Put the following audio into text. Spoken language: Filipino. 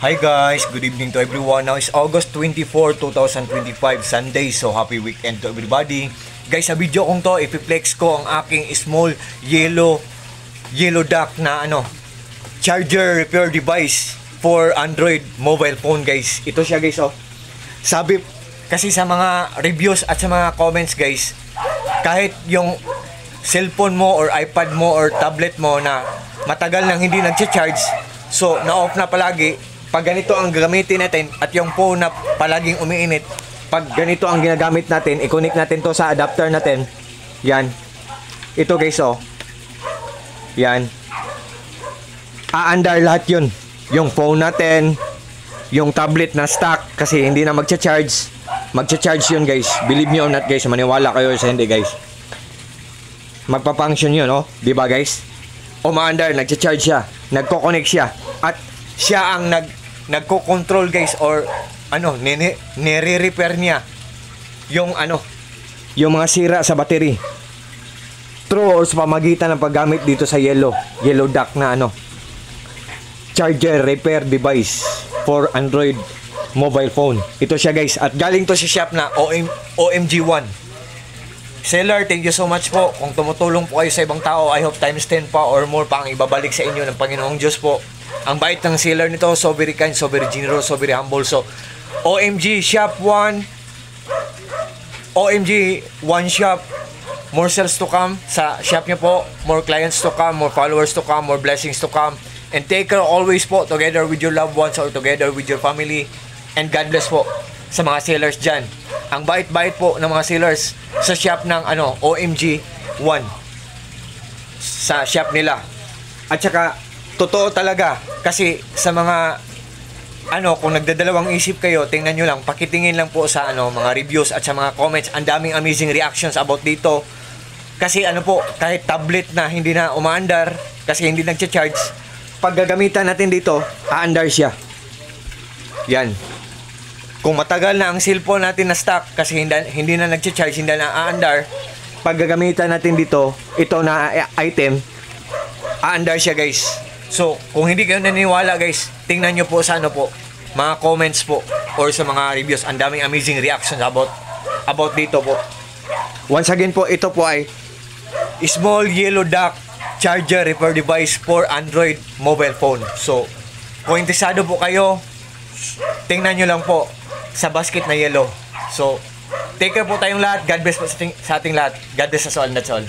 Hi guys, good evening to everyone. Now is August 24, 2025, Sunday. So happy weekend to everybody. Guys, sa video kong to, ipiplex ko ang aking small yellow duck na charger repair device for Android mobile phone, guys. Ito siya, guys, oh. Sabi kasi sa mga reviews at sa mga comments, guys, kahit yung cellphone mo or iPad mo or tablet mo na matagal nang hindi nagcha-charge, so na-off na palagi, pag ganito ang gagamitin natin at yung phone na palaging umiinit, pag ganito ang ginagamit natin, i-connect natin to sa adapter natin. Yan. Ito, guys, oh. Yan. Aandar lahat yun. Yung phone natin, yung tablet na stock kasi hindi na magcha-charge. Magcha-charge yun, guys. Believe me or not, guys. Maniwala kayo sa hindi, guys. Magpa-function yun, oh. Diba, guys? Umaandar, nagcha-charge siya. Nagko-connect siya. At siya ang nagko-control, guys, or nire-repair niya yung yung mga sira sa battery through or sa pamagitan ng paggamit dito sa yellow duck na charger repair device for Android mobile phone. Ito siya, guys, at galing to sa shop na OMG1 seller. Thank you so much po kung tumutulong po kayo sa ibang tao. I hope times 10 pa or more pa ang ibabalik sa inyo ng Panginoong Diyos po. Ang bait ng seller nito, so very kind, so very generous, so very humble. So OMG Shop 1, OMG 1 Shop, more sales to come sa shop niya po, more clients to come, more followers to come, more blessings to come, and take care always po together with your loved ones or together with your family, and God bless po sa mga sellers dyan. Ang bait-bait po ng mga sellers sa shop ng OMG 1 sa shop nila. At saka totoo talaga kasi sa mga kung nagdadalawang isip kayo, tingnan nyo lang, pakitingin lang po sa mga reviews at sa mga comments. Ang daming amazing reactions about dito. Kasi po, kahit tablet na hindi na umaandar kasi hindi nagcha-charge, pag gagamitan natin dito, aandar siya. Yan. Kung matagal na ang cellphone natin na stock kasi hindi na nagcha-charge, hindi na aandar, pag gagamitan natin dito, ito na item, aandar siya, guys. So, kung hindi kayo naniniwala, guys, tingnan nyo po sa mga comments po or sa mga reviews. Ang daming amazing reactions about dito po. Once again po, ito po ay small yellow duck charger repair device for Android mobile phone. So, kung interesado po kayo, tingnan nyo lang po sa basket na yellow. So, take care po tayong lahat. God bless po sa ating lahat. God bless us all. That's all.